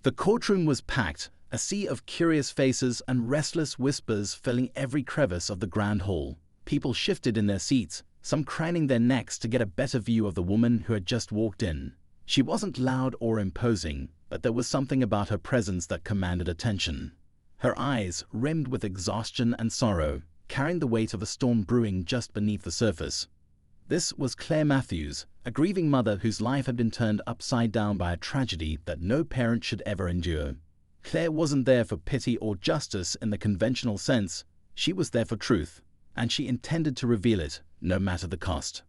The courtroom was packed, a sea of curious faces and restless whispers filling every crevice of the grand hall. People shifted in their seats, some craning their necks to get a better view of the woman who had just walked in. She wasn't loud or imposing, but there was something about her presence that commanded attention. Her eyes, rimmed with exhaustion and sorrow, carrying the weight of a storm brewing just beneath the surface. This was Claire Matthews, a grieving mother whose life had been turned upside down by a tragedy that no parent should ever endure. Claire wasn't there for pity or justice in the conventional sense. She was there for truth, and she intended to reveal it, no matter the cost.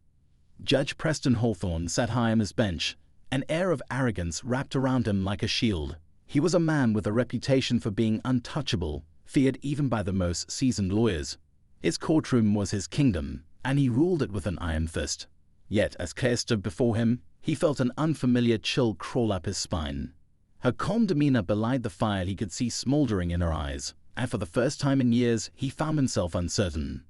Judge Preston Hawthorne sat high on his bench, an air of arrogance wrapped around him like a shield. He was a man with a reputation for being untouchable, feared even by the most seasoned lawyers. His courtroom was his kingdom, and he ruled it with an iron fist. Yet, as Claire stood before him, he felt an unfamiliar chill crawl up his spine. Her calm demeanor belied the fire he could see smoldering in her eyes, and for the first time in years, he found himself uncertain.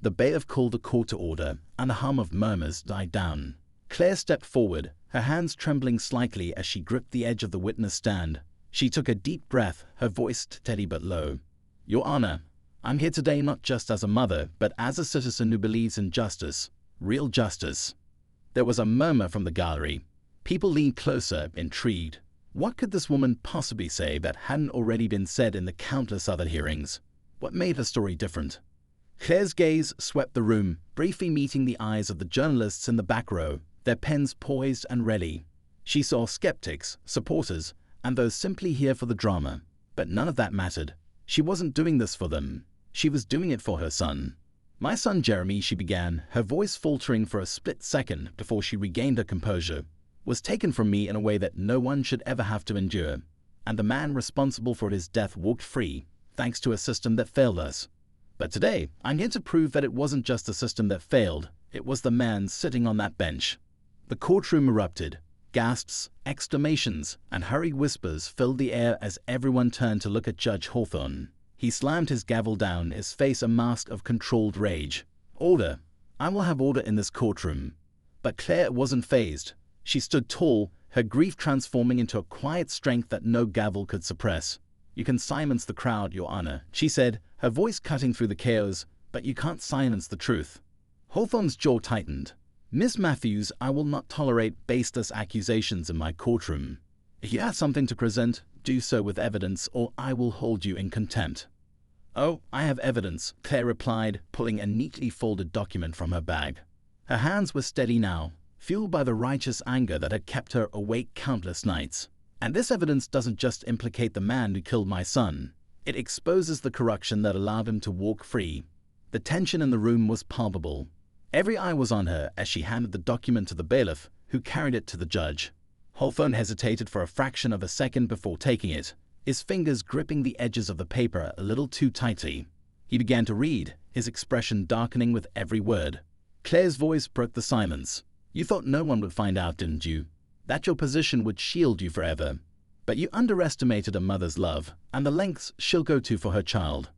The bailiff called the court to order, and the hum of murmurs died down. Claire stepped forward, her hands trembling slightly as she gripped the edge of the witness stand. She took a deep breath, her voice steady but low. "Your Honor, I'm here today not just as a mother, but as a citizen who believes in justice, real justice." There was a murmur from the gallery. People leaned closer, intrigued. What could this woman possibly say that hadn't already been said in the countless other hearings? What made her story different? Claire's gaze swept the room, briefly meeting the eyes of the journalists in the back row, their pens poised and ready. She saw skeptics, supporters, and those simply here for the drama. But none of that mattered. She wasn't doing this for them. She was doing it for her son. "My son Jeremy," she began, her voice faltering for a split second before she regained her composure, "was taken from me in a way that no one should ever have to endure. And the man responsible for his death walked free, thanks to a system that failed us. But today, I'm here to prove that it wasn't just the system that failed, it was the man sitting on that bench." The courtroom erupted. Gasps, exclamations, and hurried whispers filled the air as everyone turned to look at Judge Hawthorne. He slammed his gavel down, his face a mask of controlled rage. "Order. I will have order in this courtroom." But Claire wasn't fazed. She stood tall, her grief transforming into a quiet strength that no gavel could suppress. "You can silence the crowd, Your Honor," she said, her voice cutting through the chaos, "but you can't silence the truth." Hawthorne's jaw tightened. "Miss Matthews, I will not tolerate baseless accusations in my courtroom. If you have something to present, do so with evidence, or I will hold you in contempt." "Oh, I have evidence," Claire replied, pulling a neatly folded document from her bag. Her hands were steady now, fueled by the righteous anger that had kept her awake countless nights. "And this evidence doesn't just implicate the man who killed my son. It exposes the corruption that allowed him to walk free." The tension in the room was palpable. Every eye was on her as she handed the document to the bailiff, who carried it to the judge. Hawthorne hesitated for a fraction of a second before taking it, his fingers gripping the edges of the paper a little too tightly. He began to read, his expression darkening with every word. Claire's voice broke the silence. "You thought no one would find out, didn't you? That your position would shield you forever. But you underestimated a mother's love, and the lengths she'll go to for her child."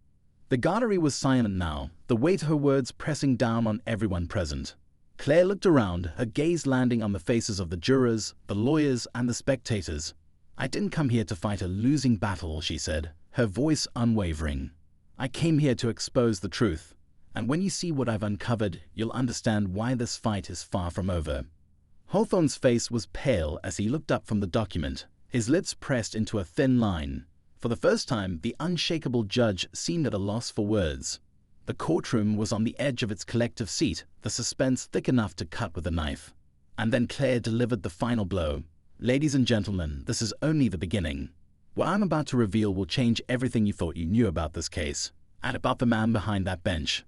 The gallery was silent now, the weight of her words pressing down on everyone present. Claire looked around, her gaze landing on the faces of the jurors, the lawyers, and the spectators. "I didn't come here to fight a losing battle," she said, her voice unwavering. "I came here to expose the truth. And when you see what I've uncovered, you'll understand why this fight is far from over." Hawthorne's face was pale as he looked up from the document, his lips pressed into a thin line. For the first time, the unshakable judge seemed at a loss for words. The courtroom was on the edge of its collective seat, the suspense thick enough to cut with a knife. And then Claire delivered the final blow. "Ladies and gentlemen, this is only the beginning. What I'm about to reveal will change everything you thought you knew about this case, and about the man behind that bench."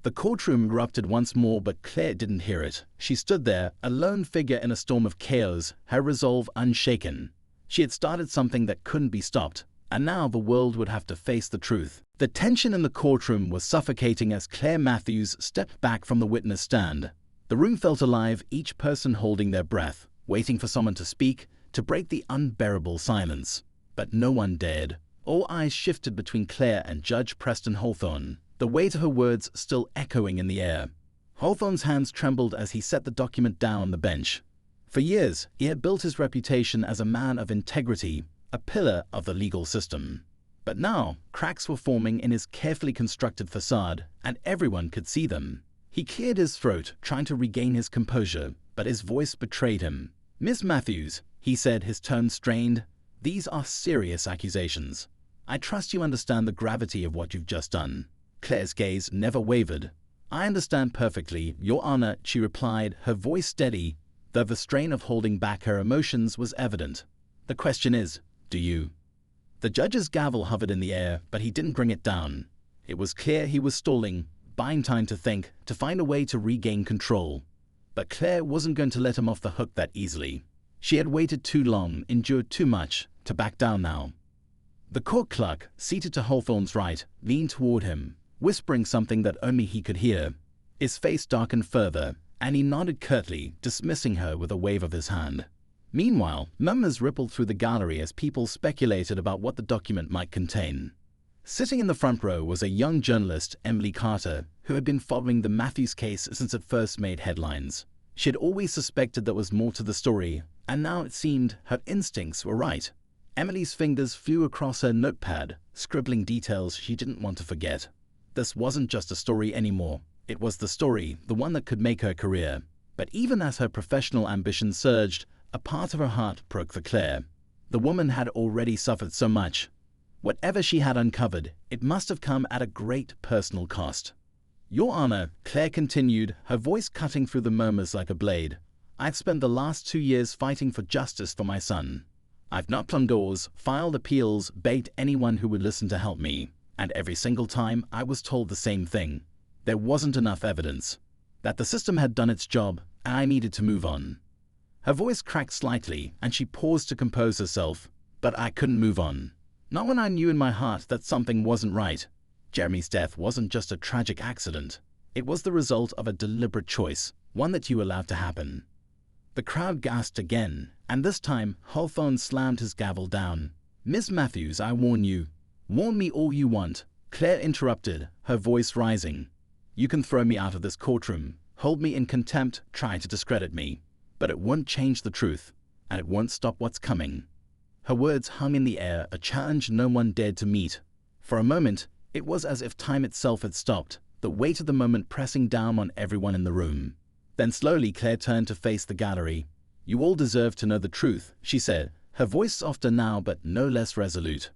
The courtroom erupted once more, but Claire didn't hear it. She stood there, a lone figure in a storm of chaos, her resolve unshaken. She had started something that couldn't be stopped, and now the world would have to face the truth. The tension in the courtroom was suffocating as Claire Matthews stepped back from the witness stand. The room felt alive, each person holding their breath, waiting for someone to speak, to break the unbearable silence. But no one dared. All eyes shifted between Claire and Judge Preston Hawthorne, the weight of her words still echoing in the air. Hawthorne's hands trembled as he set the document down on the bench. For years, he had built his reputation as a man of integrity, a pillar of the legal system. But now, cracks were forming in his carefully constructed facade, and everyone could see them. He cleared his throat, trying to regain his composure, but his voice betrayed him. "Miss Matthews," he said, his tone strained, "these are serious accusations. I trust you understand the gravity of what you've just done." Claire's gaze never wavered. "I understand perfectly, Your Honor," she replied, her voice steady, though the strain of holding back her emotions was evident. "The question is, do you?" The judge's gavel hovered in the air, but he didn't bring it down. It was clear he was stalling, buying time to think, to find a way to regain control. But Claire wasn't going to let him off the hook that easily. She had waited too long, endured too much, to back down now. The court clerk, seated to Hawthorne's right, leaned toward him, whispering something that only he could hear. His face darkened further, and he nodded curtly, dismissing her with a wave of his hand. Meanwhile, murmurs rippled through the gallery as people speculated about what the document might contain. Sitting in the front row was a young journalist, Emily Carter, who had been following the Matthews case since it first made headlines. She had always suspected there was more to the story, and now it seemed her instincts were right. Emily's fingers flew across her notepad, scribbling details she didn't want to forget. This wasn't just a story anymore. It was the story, the one that could make her career. But even as her professional ambition surged, a part of her heart broke for Claire. The woman had already suffered so much. Whatever she had uncovered, it must have come at a great personal cost. "Your Honor," Claire continued, her voice cutting through the murmurs like a blade, "I've spent the last 2 years fighting for justice for my son. I've knocked on doors, filed appeals, begged anyone who would listen to help me, and every single time I was told the same thing. There wasn't enough evidence. That the system had done its job, and I needed to move on." Her voice cracked slightly, and she paused to compose herself. "But I couldn't move on. Not when I knew in my heart that something wasn't right. Jeremy's death wasn't just a tragic accident. It was the result of a deliberate choice, one that you allowed to happen." The crowd gasped again, and this time Hawthorne slammed his gavel down. "Miss Matthews, I warn you." "Warn me all you want," Claire interrupted, her voice rising. "You can throw me out of this courtroom, hold me in contempt, try to discredit me. But it won't change the truth, and it won't stop what's coming." Her words hung in the air, a challenge no one dared to meet. For a moment, it was as if time itself had stopped, the weight of the moment pressing down on everyone in the room. Then slowly Claire turned to face the gallery. "You all deserve to know the truth," she said, her voice softer now but no less resolute.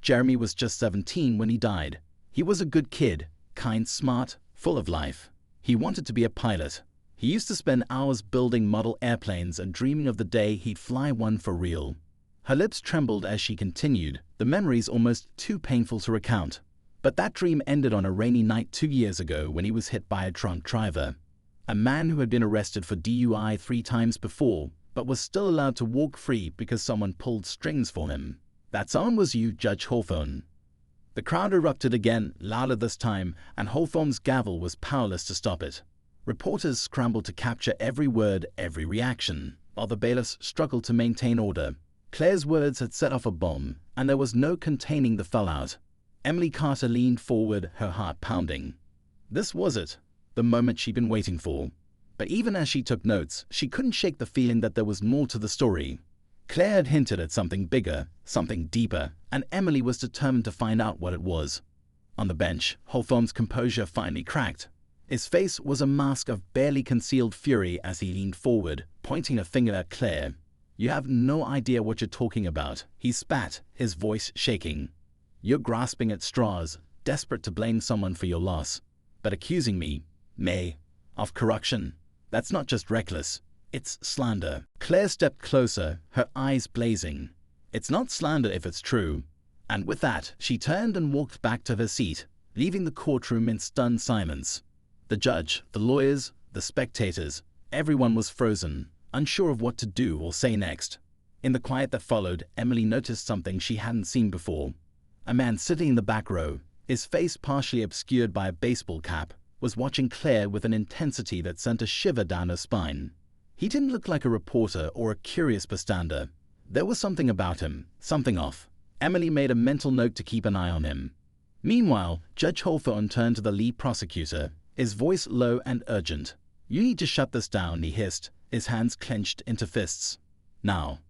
"Jeremy was just 17 when he died. He was a good kid, kind, smart, full of life. He wanted to be a pilot. He used to spend hours building model airplanes and dreaming of the day he'd fly one for real." Her lips trembled as she continued, the memories almost too painful to recount. But that dream ended on a rainy night 2 years ago when he was hit by a drunk driver. A man who had been arrested for DUI 3 times before, but was still allowed to walk free because someone pulled strings for him. That someone was you, Judge Hawthorne. The crowd erupted again, louder this time, and Hawthorne's gavel was powerless to stop it. Reporters scrambled to capture every word, every reaction, while the bailiffs struggled to maintain order. Claire's words had set off a bomb, and there was no containing the fallout. Emily Carter leaned forward, her heart pounding. This was it, the moment she'd been waiting for. But even as she took notes, she couldn't shake the feeling that there was more to the story. Claire had hinted at something bigger, something deeper, and Emily was determined to find out what it was. On the bench, Hawthorne's composure finally cracked. His face was a mask of barely concealed fury as he leaned forward, pointing a finger at Claire. "You have no idea what you're talking about," he spat, his voice shaking. "You're grasping at straws, desperate to blame someone for your loss. But accusing me, May, of corruption, that's not just reckless, it's slander." Claire stepped closer, her eyes blazing. "It's not slander if it's true." And with that, she turned and walked back to her seat, leaving the courtroom in stunned silence. The judge, the lawyers, the spectators, everyone was frozen, unsure of what to do or say next. In the quiet that followed, Emily noticed something she hadn't seen before. A man sitting in the back row, his face partially obscured by a baseball cap, was watching Claire with an intensity that sent a shiver down her spine. He didn't look like a reporter or a curious bystander. There was something about him, something off. Emily made a mental note to keep an eye on him. Meanwhile, Judge Hawthorne turned to the lead prosecutor, his voice low and urgent. "You need to shut this down," he hissed, his hands clenched into fists. "Now."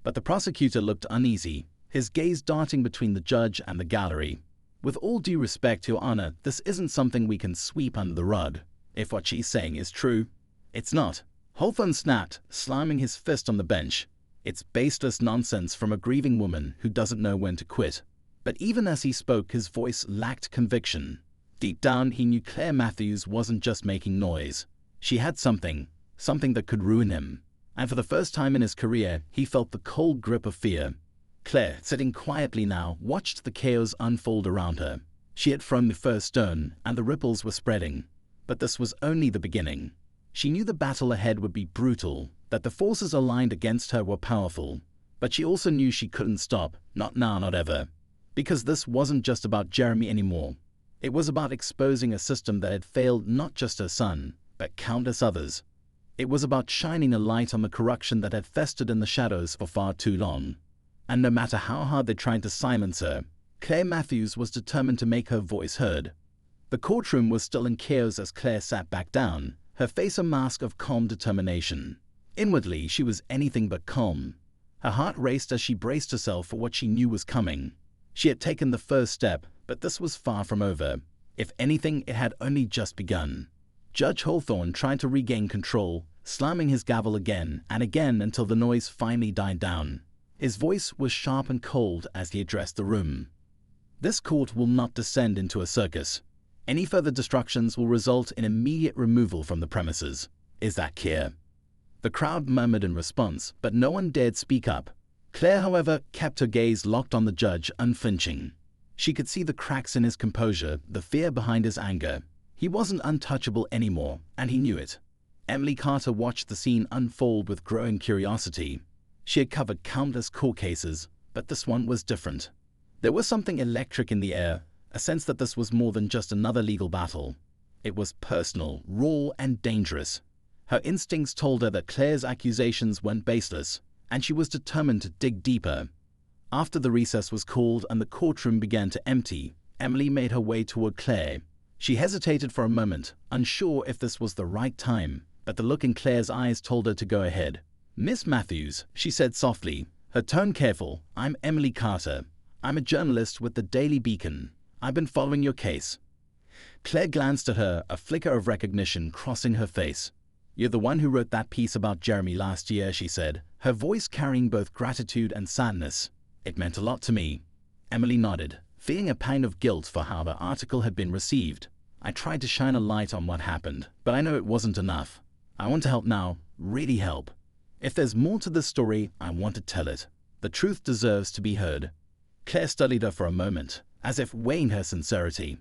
But the prosecutor looked uneasy. his gaze darting between the judge and the gallery. "With all due respect, Your Honor, this isn't something we can sweep under the rug. If what she's saying is true." "It's not," Hawthorne snapped, slamming his fist on the bench. "It's baseless nonsense from a grieving woman who doesn't know when to quit." But even as he spoke, his voice lacked conviction. Deep down, he knew Claire Matthews wasn't just making noise. She had something that could ruin him. And for the first time in his career, he felt the cold grip of fear. Claire, sitting quietly now, watched the chaos unfold around her. She had thrown the first stone, and the ripples were spreading. But this was only the beginning. She knew the battle ahead would be brutal, that the forces aligned against her were powerful. But she also knew she couldn't stop, not now, not ever. Because this wasn't just about Jeremy anymore. It was about exposing a system that had failed not just her son, but countless others. It was about shining a light on the corruption that had festered in the shadows for far too long. And no matter how hard they tried to silence her, Claire Matthews was determined to make her voice heard. The courtroom was still in chaos as Claire sat back down, her face a mask of calm determination. Inwardly, she was anything but calm. Her heart raced as she braced herself for what she knew was coming. She had taken the first step, but this was far from over. If anything, it had only just begun. Judge Hawthorne tried to regain control, slamming his gavel again and again until the noise finally died down. His voice was sharp and cold as he addressed the room. "This court will not descend into a circus. Any further destructions will result in immediate removal from the premises. Is that clear?" The crowd murmured in response, but no one dared speak up. Claire, however, kept her gaze locked on the judge, unflinching. She could see the cracks in his composure, the fear behind his anger. He wasn't untouchable anymore, and he knew it. Emily Carter watched the scene unfold with growing curiosity. She had covered countless court cases, but this one was different. There was something electric in the air, a sense that this was more than just another legal battle. It was personal, raw, and dangerous. Her instincts told her that Claire's accusations weren't baseless, and she was determined to dig deeper. After the recess was called and the courtroom began to empty, Emily made her way toward Claire. She hesitated for a moment, unsure if this was the right time, but the look in Claire's eyes told her to go ahead. "Miss Matthews," she said softly, her tone careful, "I'm Emily Carter. I'm a journalist with the Daily Beacon. I've been following your case." Claire glanced at her, a flicker of recognition crossing her face. "You're the one who wrote that piece about Jeremy last year," she said, her voice carrying both gratitude and sadness. "It meant a lot to me." Emily nodded, feeling a pang of guilt for how the article had been received. "I tried to shine a light on what happened, but I know it wasn't enough. I want to help now, really help. If there's more to this story, I want to tell it. The truth deserves to be heard." Claire studied her for a moment, as if weighing her sincerity.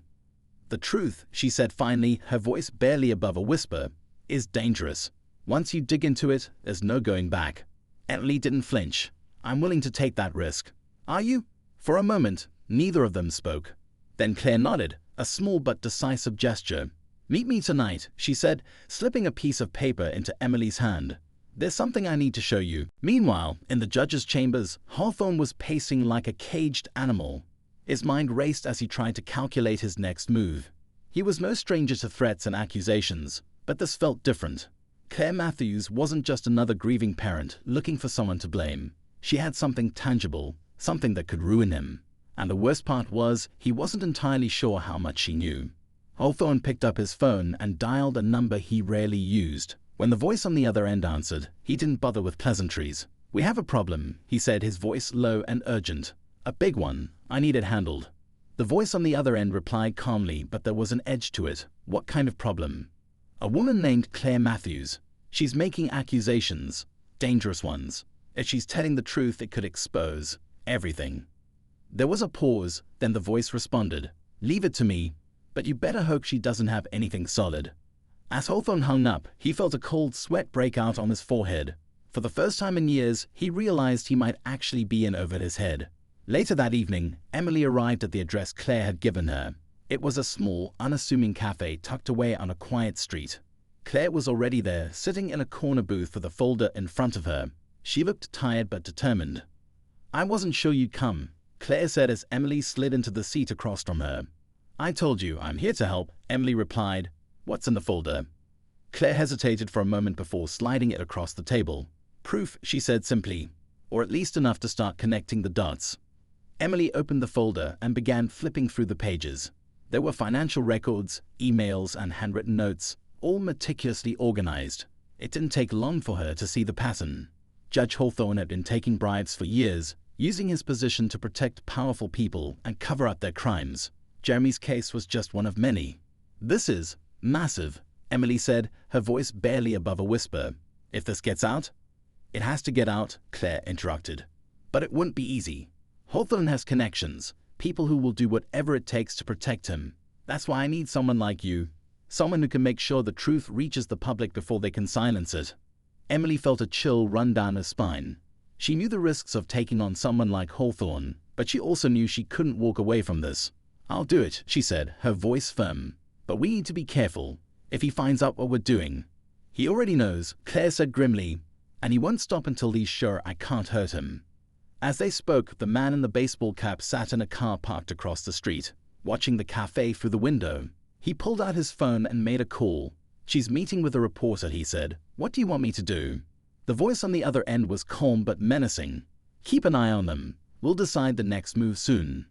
"The truth," she said finally, her voice barely above a whisper, "is dangerous. Once you dig into it, there's no going back." Emily didn't flinch. "I'm willing to take that risk." "Are you?" For a moment, neither of them spoke. Then Claire nodded, a small but decisive gesture. "Meet me tonight," she said, slipping a piece of paper into Emily's hand. "There's something I need to show you." Meanwhile, in the judge's chambers, Hawthorne was pacing like a caged animal. His mind raced as he tried to calculate his next move. He was no stranger to threats and accusations, but this felt different. Claire Matthews wasn't just another grieving parent looking for someone to blame. She had something tangible, something that could ruin him. And the worst part was, he wasn't entirely sure how much she knew. Hawthorne picked up his phone and dialed a number he rarely used. When the voice on the other end answered, he didn't bother with pleasantries. "We have a problem," he said, his voice low and urgent. "A big one. I need it handled." The voice on the other end replied calmly, but there was an edge to it. "What kind of problem?" "A woman named Claire Matthews. She's making accusations. Dangerous ones. If she's telling the truth, it could expose everything." There was a pause, then the voice responded, "Leave it to me, but you better hope she doesn't have anything solid." As Hawthorne hung up, he felt a cold sweat break out on his forehead. For the first time in years, he realized he might actually be in over his head. Later that evening, Emily arrived at the address Claire had given her. It was a small, unassuming cafe tucked away on a quiet street. Claire was already there, sitting in a corner booth with a folder in front of her. She looked tired but determined. "I wasn't sure you'd come," Claire said as Emily slid into the seat across from her. "I told you, I'm here to help," Emily replied. "What's in the folder?" Claire hesitated for a moment before sliding it across the table. "Proof," she said simply, "or at least enough to start connecting the dots." Emily opened the folder and began flipping through the pages. There were financial records, emails, and handwritten notes, all meticulously organized. It didn't take long for her to see the pattern. Judge Hawthorne had been taking bribes for years, using his position to protect powerful people and cover up their crimes. Jeremy's case was just one of many. "This is massive," Emily said, her voice barely above a whisper. "If this gets out—" "It has to get out," Claire interrupted. "But it wouldn't be easy. Hawthorne has connections, people who will do whatever it takes to protect him. That's why I need someone like you, someone who can make sure the truth reaches the public before they can silence it." Emily felt a chill run down her spine. She knew the risks of taking on someone like Hawthorne, but she also knew she couldn't walk away from this. "I'll do it," she said, her voice firm. "But we need to be careful. If he finds out what we're doing—" "He already knows," Claire said grimly, "and he won't stop until he's sure I can't hurt him." As they spoke, the man in the baseball cap sat in a car parked across the street, watching the cafe through the window. He pulled out his phone and made a call. "She's meeting with a reporter," he said. "What do you want me to do?" The voice on the other end was calm but menacing. "Keep an eye on them. We'll decide the next move soon."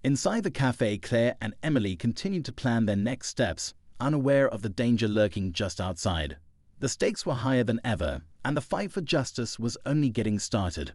Inside the cafe, Claire and Emily continued to plan their next steps, unaware of the danger lurking just outside. The stakes were higher than ever, and the fight for justice was only getting started.